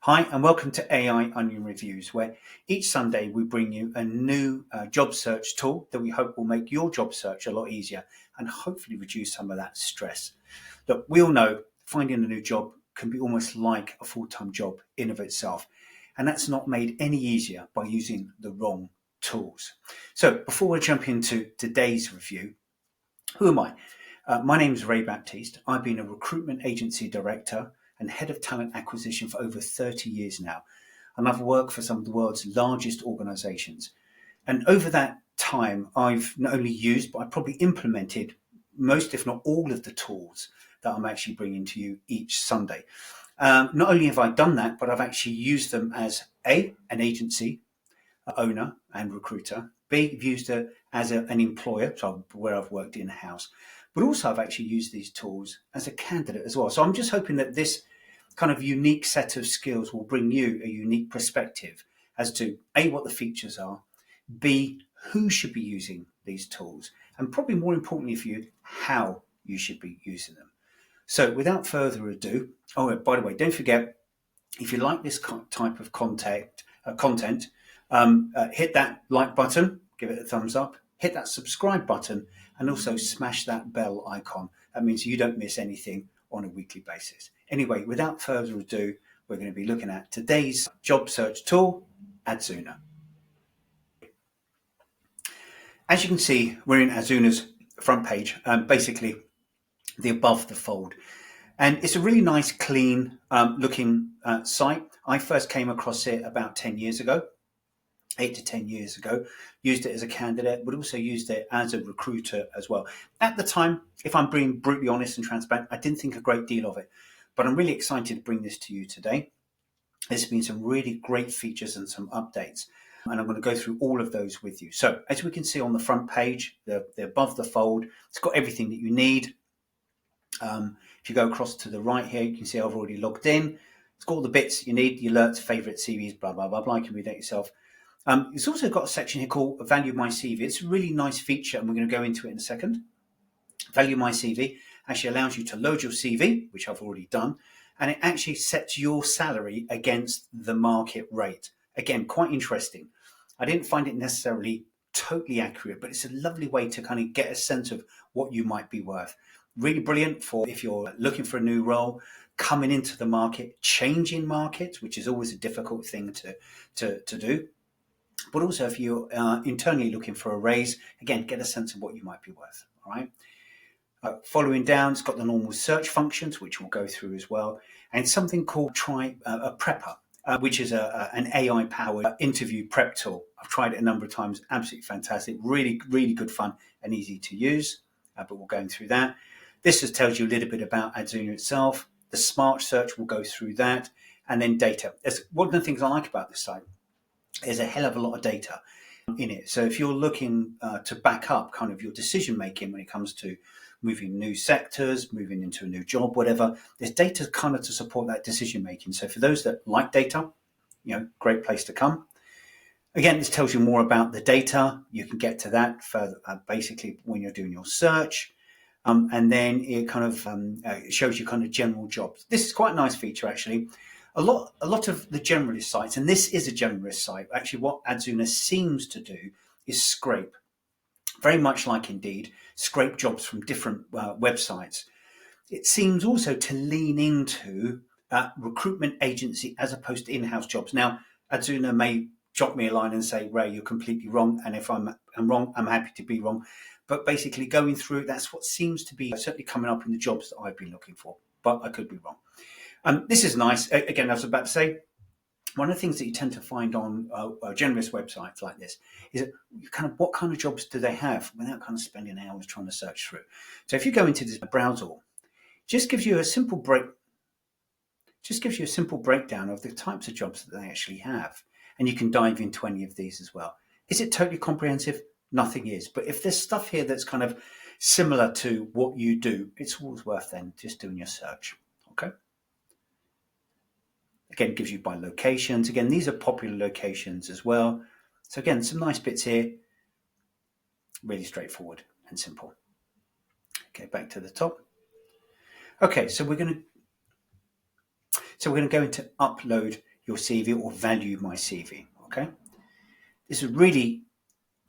Hi, and welcome to AI Onion Reviews, where each Sunday we bring you a new job search tool that we hope will make your job search a lot easier and hopefully reduce some of that stress. Look, we all know finding a new job can be almost like a full-time job in of itself, and that's not made any easier by using the wrong tools. So before we jump into today's review, who am I? My name is Ray Baptiste. I've been a recruitment agency director and head of talent acquisition for over 30 years now. And I've worked for some of the world's largest organizations. And over that time, I've not only used, but I've probably implemented most, if not all, of the tools that I'm actually bringing to you each Sunday. Not only have I done that, but I've actually used them as an agency owner and recruiter. B, I've used it as an employer, so where I've worked in-house. But also I've actually used these tools as a candidate as well. So I'm just hoping that this kind of unique set of skills will bring you a unique perspective as to A, what the features are, B, who should be using these tools, and probably more importantly for you, how you should be using them. So without further ado, by the way, don't forget, if you like this type of content, hit that like button, give it a thumbs up, hit that subscribe button, and also smash that bell icon. That means you don't miss anything on a weekly basis. Anyway, without further ado, we're going to be looking at today's job search tool, Adzuna. As you can see, we're in Adzuna's front page, basically the above the fold. And it's a really nice, clean looking site. I first came across it about 10 years ago. 8 to 10 years ago, used it as a candidate, but also used it as a recruiter as well. At the time, if I'm being brutally honest and transparent, I didn't think a great deal of it, but I'm really excited to bring this to you today. There's been some really great features and some updates, and I'm going to go through all of those with you. So as we can see on the front page, the above the fold, it's got everything that you need. If you go across to the right here, you can see I've already logged in. It's got all the bits you need, your alerts, favorite CVs, blah, blah, blah, blah. You can read that yourself. It's also got a section here called Value My CV. It's a really nice feature, and we're going to go into it in a second. Value My CV actually allows you to load your CV, which I've already done, and it actually sets your salary against the market rate. Again, quite interesting. I didn't find it necessarily totally accurate, but it's a lovely way to kind of get a sense of what you might be worth. Really brilliant for if you're looking for a new role, coming into the market, changing markets, which is always a difficult thing to do. But also if you're internally looking for a raise, again, get a sense of what you might be worth, all right? Following down, it's got the normal search functions, which we'll go through as well, and something called Try a Prepper, which is an AI-powered interview prep tool. I've tried it a number of times, absolutely fantastic, really, really good fun and easy to use, but we're going through that. This just tells you a little bit about Adzuna itself. The smart search will go through that, and then data. One of the things I like about this site. There's a hell of a lot of data in it. So if you're looking to back up kind of your decision making when it comes to moving new sectors, moving into a new job, whatever, there's data kind of to support that decision making. So for those that like data, great place to come. Again, this tells you more about the data. You can get to that further, basically when you're doing your search. And then it kind of shows you kind of general jobs. This is quite a nice feature, actually. A lot of the generalist sites, and this is a generalist site, actually what Adzuna seems to do is scrape, very much like Indeed, scrape jobs from different websites. It seems also to lean into recruitment agency as opposed to in-house jobs. Now, Adzuna may drop me a line and say, Ray, you're completely wrong, and if I'm wrong, I'm happy to be wrong. But basically going through, that's what seems to be certainly coming up in the jobs that I've been looking for, but I could be wrong. This is nice. Again, I was about to say, one of the things that you tend to find on generalist websites like this is that kind of what kind of jobs do they have without kind of spending hours trying to search through. So if you go into this browser, just gives you a simple breakdown of the types of jobs that they actually have, and you can dive into any of these as well. Is it totally comprehensive? Nothing is, but if there's stuff here that's kind of similar to what you do, it's always worth then just doing your search. Okay. Again, it gives you by locations. Again, these are popular locations as well. So again, some nice bits here. Really straightforward and simple. Okay, back to the top. Okay, so we're going to go into upload your CV or value my CV. Okay, this is really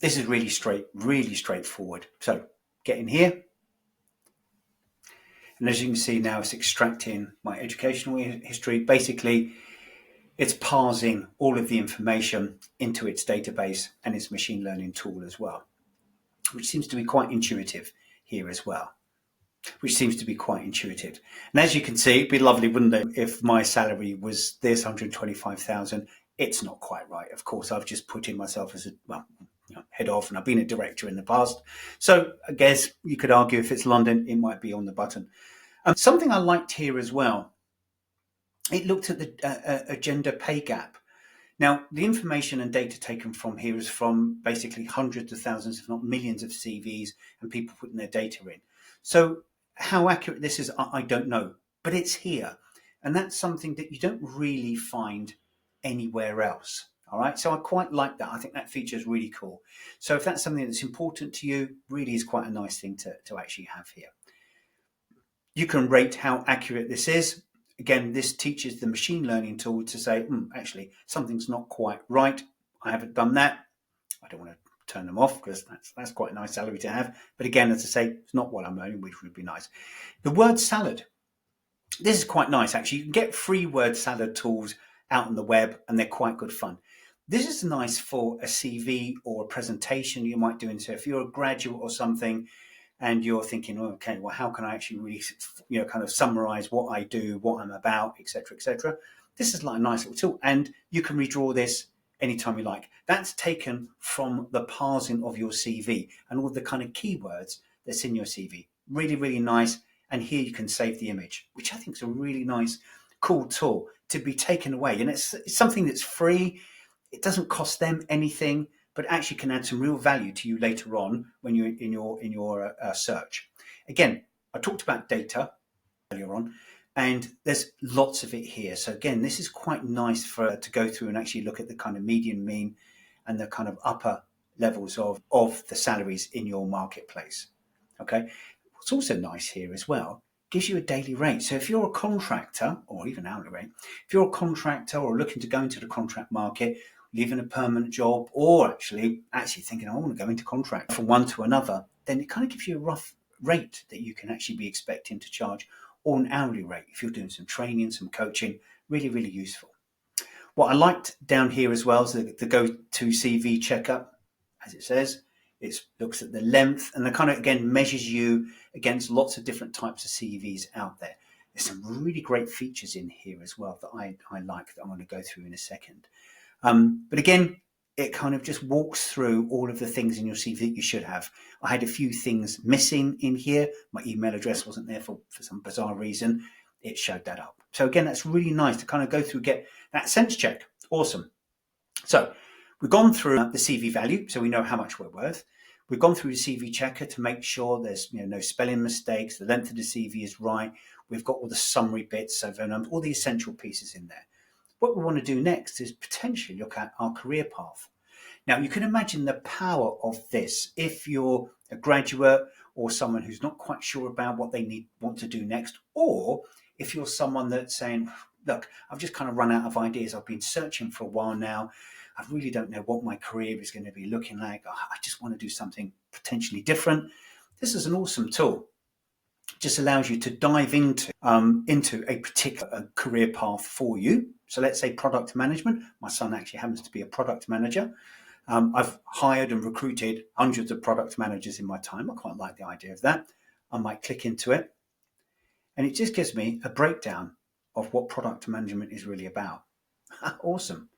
really straightforward. So get in here, and as you can see now, it's extracting my educational history. Basically, it's parsing all of the information into its database and its machine learning tool as well, which seems to be quite intuitive here as well. And as you can see, it'd be lovely, wouldn't it, if my salary was this 125,000. It's not quite right. Of course, I've just put in myself as head off, and I've been a director in the past. So I guess you could argue if it's London, it might be on the button. Something I liked here as well, it looked at the gender pay gap. Now, the information and data taken from here is from basically hundreds of thousands, if not millions of CVs and people putting their data in. So how accurate this is, I don't know, but it's here. And that's something that you don't really find anywhere else. All right, so I quite like that. I think that feature is really cool. So if that's something that's important to you, really is quite a nice thing to actually have here. You can rate how accurate this is. Again, this teaches the machine learning tool to say, actually, something's not quite right. I haven't done that. I don't want to turn them off because that's quite a nice salary to have. But again, as I say, it's not what I'm earning, which would be nice. The word salad. This is quite nice, actually. You can get free word salad tools out on the web, and they're quite good fun. This is nice for a CV or a presentation you might do. So if you're a graduate or something, and you're thinking, okay, well, how can I actually really, kind of summarize what I do, what I'm about, etc., etc. This is like a nice little tool, and you can redraw this anytime you like. That's taken from the parsing of your CV and all the kind of keywords that's in your CV. Really, really nice. And here you can save the image, which I think is a really nice, cool tool to be taken away. And it's something that's free. It doesn't cost them anything, but actually can add some real value to you later on when you're in your search. Again, I talked about data earlier on, and there's lots of it here. So again, this is quite nice to go through and actually look at the kind of median, mean, and the kind of upper levels of the salaries in your marketplace. Okay. What's also nice here as well, gives you a daily rate. So if you're a contractor, or even hourly rate, if you're a contractor or looking to go into the contract market, leaving a permanent job, or actually thinking, I want to go into contract from one to another, then it kind of gives you a rough rate that you can actually be expecting to charge, or an hourly rate if you're doing some training, some coaching. Really, really useful. What I liked down here as well is the go-to CV checkup, as it says. It looks at the length and the kind of, again, measures you against lots of different types of CVs out there. There's some really great features in here as well that I like, that I'm going to go through in a second. But again, it kind of just walks through all of the things in your CV that you should have. I had a few things missing in here. My email address wasn't there for some bizarre reason. It showed that up. So again, that's really nice to kind of go through, get that sense check. Awesome. So we've gone through the CV value, so we know how much we're worth. We've gone through the CV checker to make sure there's no spelling mistakes, the length of the CV is right. We've got all the summary bits, so all the essential pieces in there. What we want to do next is potentially look at our career path. Now, you can imagine the power of this if you're a graduate or someone who's not quite sure about what they want to do next, or if you're someone that's saying, look, I've just kind of run out of ideas. I've been searching for a while now. I really don't know what my career is going to be looking like. I just want to do something potentially different. This is an awesome tool. It just allows you to dive into a particular career path for you. So let's say product management. My son actually happens to be a product manager. I've hired and recruited hundreds of product managers in my time. I quite like the idea of that. I might click into it, and it just gives me a breakdown of what product management is really about. Awesome,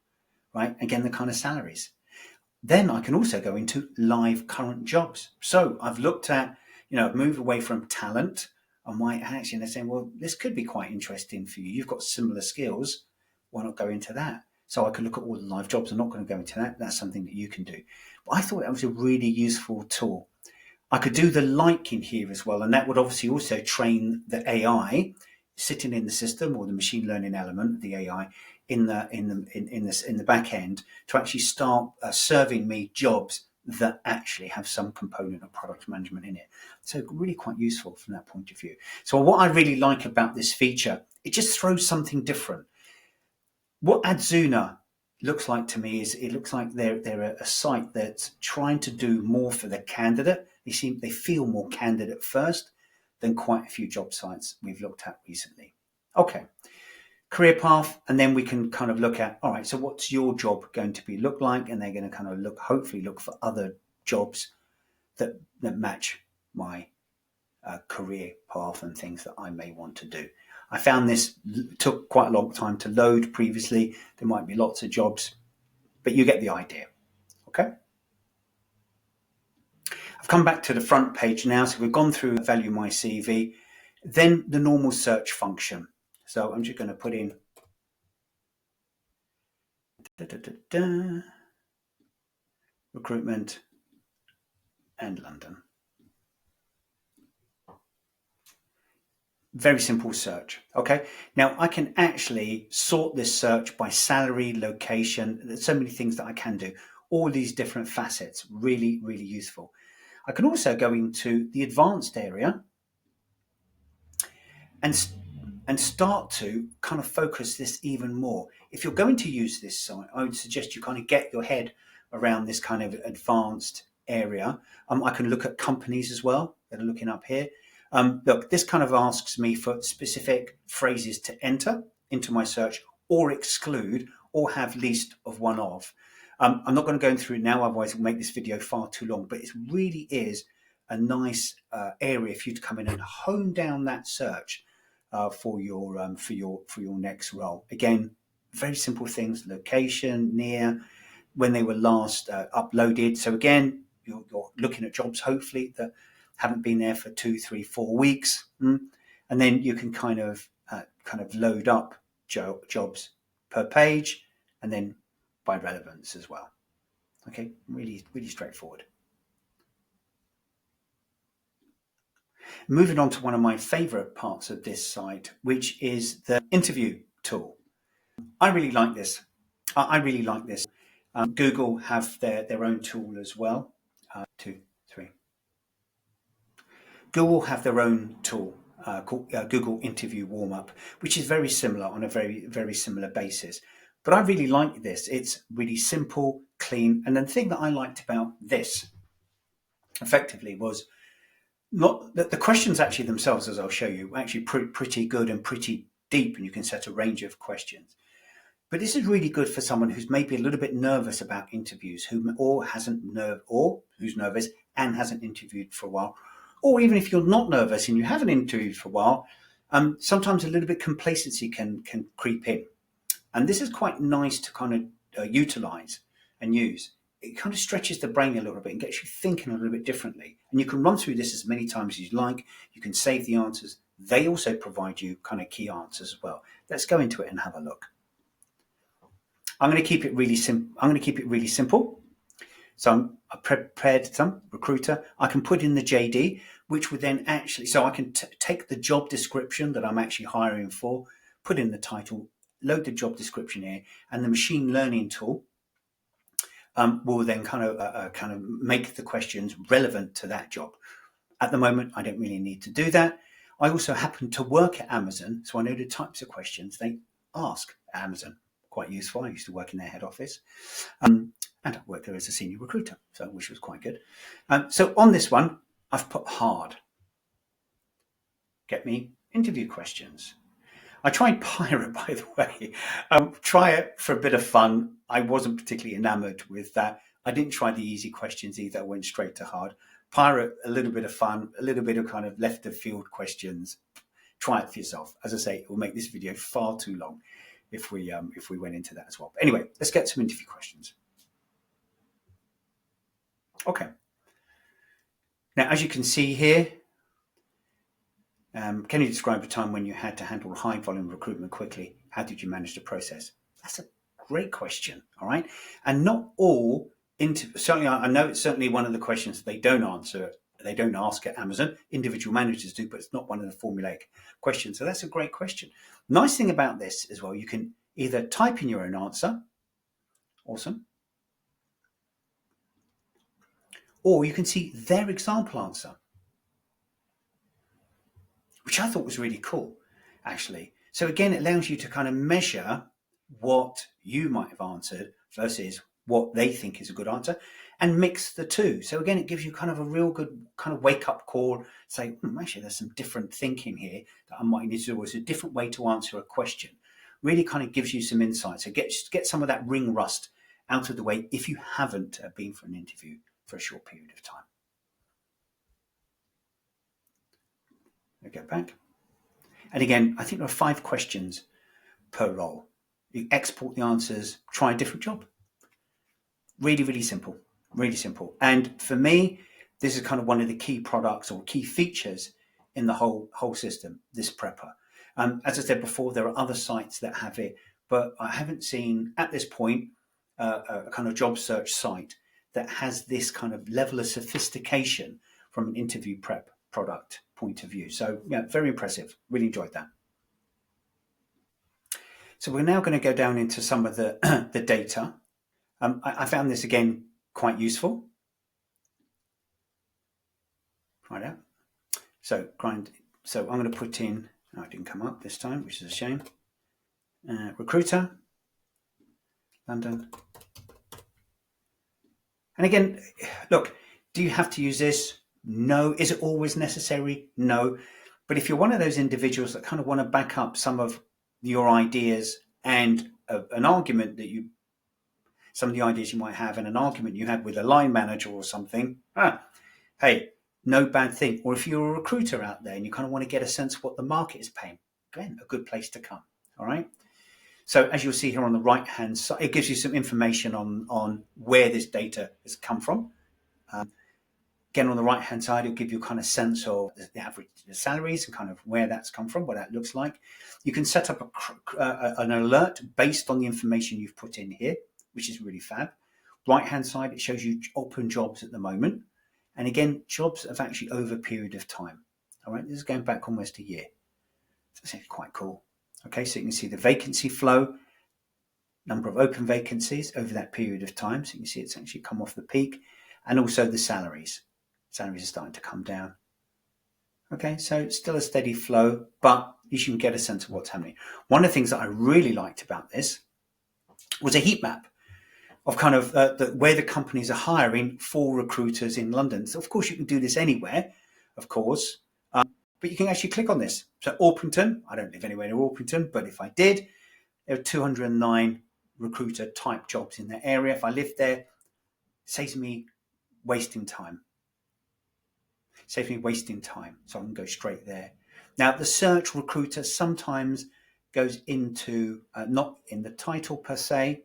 right? Again, the kind of salaries. Then I can also go into live current jobs. So I've looked at, I've moved away from talent. I might actually, they're saying, well, this could be quite interesting for you. You've got similar skills. Why not go into that? So I could look at all the live jobs. I'm not going to go into that. That's something that you can do. But I thought that was a really useful tool. I could do the like in here as well. And that would obviously also train the AI sitting in the system, or the machine learning element of the AI in the back end, to actually start serving me jobs that actually have some component of product management in it. So really quite useful from that point of view. So what I really like about this feature, it just throws something different. What Adzuna looks like to me is it looks like they're a site that's trying to do more for the candidate. They feel more candidate first than quite a few job sites we've looked at recently. Okay, career path, and then we can kind of look at, all right, so what's your job going to be look like? And they're going to kind of hopefully look for other jobs that match my career path and things that I may want to do. I found this took quite a long time to load previously. There might be lots of jobs, but you get the idea. Okay. I've come back to the front page now. So we've gone through value my CV, then the normal search function. So I'm just going to put in recruitment and London. Very simple search. Okay. Now I can actually sort this search by salary, location. There's so many things that I can do. All these different facets, really, really useful. I can also go into the advanced area and start to kind of focus this even more. If you're going to use this site, I would suggest you kind of get your head around this kind of advanced area. I can look at companies as well that are looking up here. Look, this kind of asks me for specific phrases to enter into my search or exclude or have least of one of. I'm not going to go through it now, otherwise it'll make this video far too long, but it really is a nice area for you to come in and hone down that search for your next role. Again, very simple things: location, near, when they were last uploaded. So again, you're looking at jobs hopefully that haven't been there for 2, 3, 4 weeks, and then you can kind of load up jobs per page, and then by relevance as well. Okay, really, really straightforward. Moving on to one of my favorite parts of this site, which is the interview tool. I really like this. Google have their own tool as well. 2, 3. Google have their own tool called Google Interview Warm-Up, which is very similar on a very, very similar basis. But I really like this. It's really simple, clean. And the thing that I liked about this effectively was not that the questions actually themselves, as I'll show you, are actually pretty good and pretty deep, and you can set a range of questions. But this is really good for someone who's maybe a little bit nervous about interviews, who's nervous and hasn't interviewed for a while. Or even if you're not nervous and you haven't interviewed for a while, sometimes a little bit complacency can creep in. And this is quite nice to kind of utilize and use. It kind of stretches the brain a little bit and gets you thinking a little bit differently. And you can run through this as many times as you like. You can save the answers. They also provide you kind of key answers as well. Let's go into it and have a look. I'm going to keep it really simple. So I prepared some recruiter. I can put in the JD, which would then actually, so I can take the job description that I'm actually hiring for, put in the title, load the job description here, and the machine learning tool will then kind of make the questions relevant to that job. At the moment, I don't really need to do that. I also happen to work at Amazon, so I know the types of questions they ask at Amazon. Quite useful. I used to work in their head office. And I worked there as a senior recruiter, which was quite good. So on this one, I've put hard. Get me interview questions. I tried Pirate, by the way. Try it for a bit of fun. I wasn't particularly enamored with that. I didn't try the easy questions either. I went straight to hard. Pirate, a little bit of fun, a little bit of kind of left of field questions. Try it for yourself. As I say, it will make this video far too long if we went into that as well. But anyway, let's get some interview questions. Okay. Now, as you can see here, can you describe a time when you had to handle high volume recruitment quickly? How did you manage the process? That's a great question. All right. And not all certainly, I know it's certainly one of the questions that they don't answer. They don't ask at Amazon. Individual managers do, but it's not one of the formulaic questions. So that's a great question. Nice thing about this as well, you can either type in your own answer. Awesome. Or you can see their example answer, which I thought was really cool, actually. So again, it allows you to kind of measure what you might have answered versus what they think is a good answer, and mix the two. So again, it gives you kind of a real good kind of wake up call, say, actually there's some different thinking here that I might need to do. It's a different way to answer a question. Really kind of gives you some insight. So get some of that ring rust out of the way if you haven't been for an interview for a short period of time. I go back. And again, I think there are 5 questions per role. You export the answers, try a different job. Really, really simple. Really simple. And for me, this is kind of one of the key products or key features in the whole system, this prepper. As I said before, there are other sites that have it, but I haven't seen at this point a kind of job search site that has this kind of level of sophistication from an interview prep product point of view. So yeah, very impressive. Really enjoyed that. So we're now going to go down into some of the the data. I found this again quite useful. Try it out. So grind. So I'm going to put in. Oh, it didn't come up this time, which is a shame. Recruiter, London. And again, look, do you have to use this? No. Is it always necessary? No. But if you're one of those individuals that kind of want to back up some of your ideas and an argument that you, some of the ideas you might have and an argument you had with a line manager or something, hey, no bad thing. Or if you're a recruiter out there and you kind of want to get a sense of what the market is paying, again, a good place to come. All right. So as you'll see here on the right-hand side, it gives you some information on where this data has come from. Again, on the right-hand side, it'll give you a kind of sense of the average salaries and kind of where that's come from, what that looks like. You can set up an alert based on the information you've put in here, which is really fab. Right-hand side, it shows you open jobs at the moment. And again, jobs have actually over a period of time. All right, this is going back almost a year. So it's quite cool. Okay, so you can see the vacancy flow, number of open vacancies over that period of time. So you can see it's actually come off the peak, and also the salaries. Salaries are starting to come down. Okay, so it's still a steady flow, but you can get a sense of what's happening. One of the things that I really liked about this was a heat map of kind of where the companies are hiring for recruiters in London. So of course you can do this anywhere, of course, but you can actually click on this. So Orpington, I don't live anywhere near Orpington, but if I did, there are 209 recruiter type jobs in that area. If I lived there, it saves me wasting time. Saves me wasting time, so I can go straight there. Now, the search recruiter sometimes goes into, not in the title per se,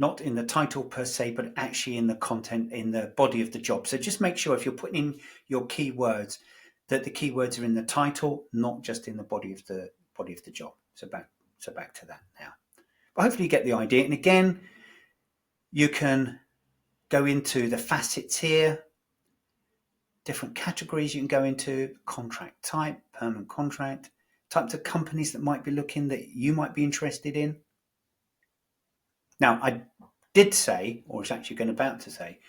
not in the title per se, but actually in the content, in the body of the job. So just make sure if you're putting in your keywords, that the keywords are in the title, not just in the body of the job. So back to that now. But hopefully you get the idea. And again, you can go into the facets here, different categories you can go into, contract type, permanent contract, types of companies that might be looking that you might be interested in. Now, I did say, or was actually about to say,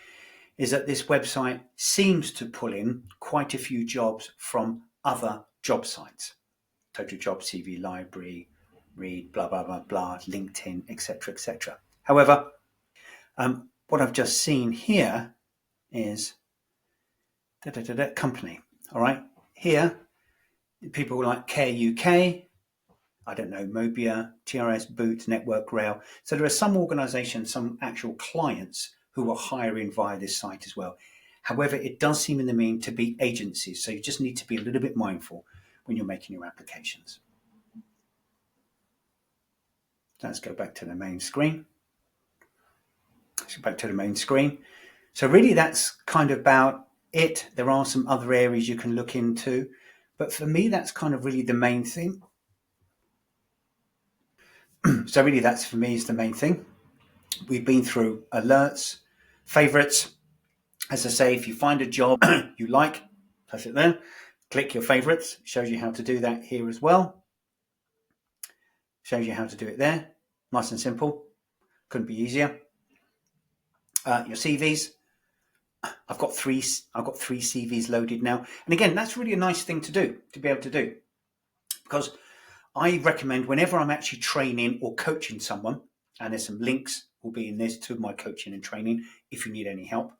is that this website seems to pull in quite a few jobs from other job sites. Total Jobs, CV Library, Read, blah, blah, blah, blah, LinkedIn, etc., etc. However, what I've just seen here is company. All right. Here, people like Care UK, I don't know, Mobia, TRS, Boots, Network Rail. So there are some organizations, some actual clients who are hiring via this site as well. However, it does seem in the mean to be agencies. So you just need to be a little bit mindful when you're making your applications. Let's go back to the main screen. So really that's kind of about it. There are some other areas you can look into, but for me, that's kind of really the main thing. So really that's for me is the main thing. We've been through alerts, favorites. As I say, if you find a job you like, press it there, click your favorites. It shows you how to do that here as well. Shows you how to do it there. Nice and simple. Couldn't be easier. Your CVs. I've got three CVs loaded now. And again, that's really a nice thing to do, to be able to do. because I recommend whenever I'm actually training or coaching someone, and there's some links will be in this to my coaching and training if you need any help.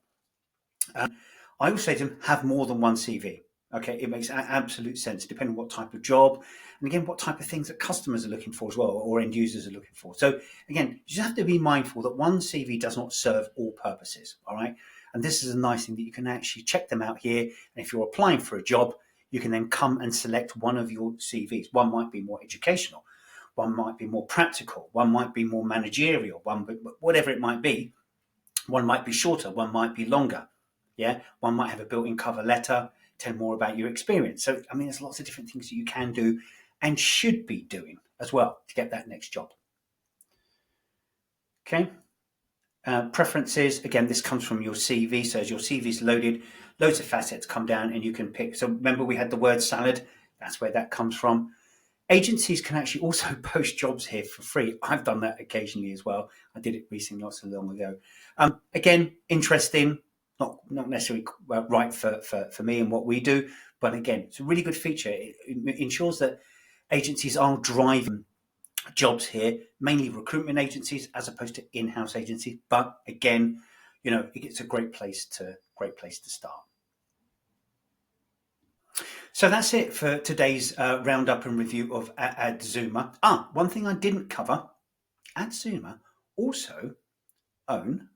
I will say to them, have more than one CV. Okay, it makes absolute sense depending on what type of job, and again, what type of things that customers are looking for as well, or end users are looking for. So again, you just have to be mindful that one CV does not serve all purposes. All right, and this is a nice thing that you can actually check them out here. And if you're applying for a job, you can then come and select one of your CVs. One might be more educational, one might be more practical, one might be more managerial, one whatever it might be. One might be shorter, one might be longer. Yeah, one might have a built-in cover letter, tell more about your experience. So, I mean, there's lots of different things that you can do and should be doing as well to get that next job. Okay. Preferences, again, this comes from your CV. So as your CV is loaded, loads of facets come down and you can pick. So remember we had the word salad. That's where that comes from. Agencies can actually also post jobs here for free. I've done that occasionally as well. I did it recently, not so long ago. Again, interesting, not necessarily right for me and what we do, but again, it's a really good feature. It ensures that agencies are driving jobs here, mainly recruitment agencies as opposed to in-house agencies. But again, it's a great place to start. So that's it for today's roundup and review of Adzuna. One thing I didn't cover, Adzuna also own,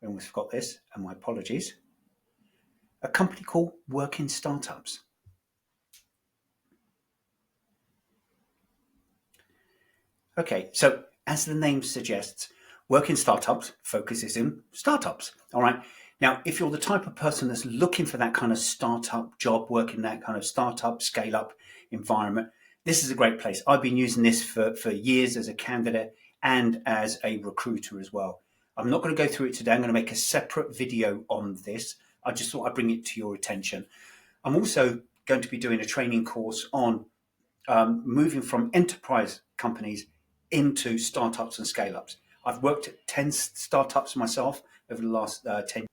I almost forgot this, and my apologies, a company called Working Startups. Okay, so as the name suggests, Working Startups focuses in startups. All right. Now, if you're the type of person that's looking for that kind of startup job, working that kind of startup, scale up environment, this is a great place. I've been using this for years as a candidate and as a recruiter as well. I'm not going to go through it today. I'm going to make a separate video on this. I just thought I'd bring it to your attention. I'm also going to be doing a training course on moving from enterprise companies into startups and scale-ups. I've worked at 10 startups myself over the last 10 years.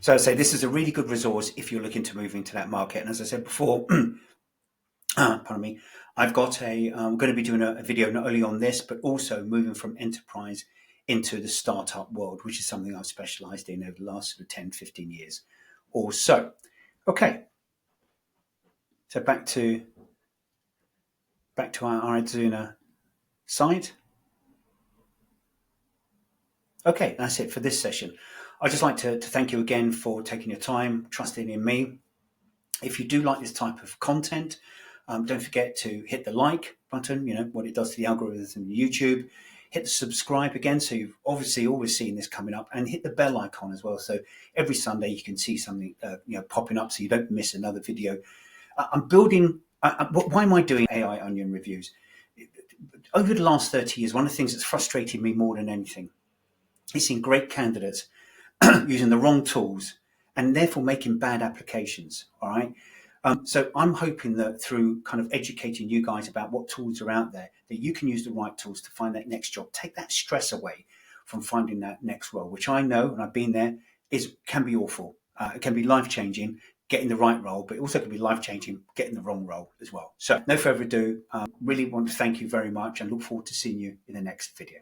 So I say this is a really good resource if you're looking to move into that market. And as I said before, pardon me, I'm going to be doing a video not only on this, but also moving from enterprise into the startup world, which is something I've specialized in over the last sort of 10, 15 years or so. Okay. So back to our Adzuna site. Okay, that's it for this session. I'd just like to thank you again for taking your time, trusting in me. If you do like this type of content, don't forget to hit the like button, what it does to the algorithms in YouTube. Hit the subscribe again, so you've obviously always seen this coming up, and hit the bell icon as well. So every Sunday you can see something popping up so you don't miss another video. I'm building, why am I doing AI Onion reviews? Over the last 30 years, one of the things that's frustrated me more than anything is seeing great candidates using the wrong tools and therefore making bad applications. All right. So I'm hoping that through kind of educating you guys about what tools are out there, that you can use the right tools to find that next job, take that stress away from finding that next role, which I know, and I've been there, can be awful. It can be life-changing getting the right role, but it also can be life-changing getting the wrong role as well. So no further ado, really want to thank you very much and look forward to seeing you in the next video.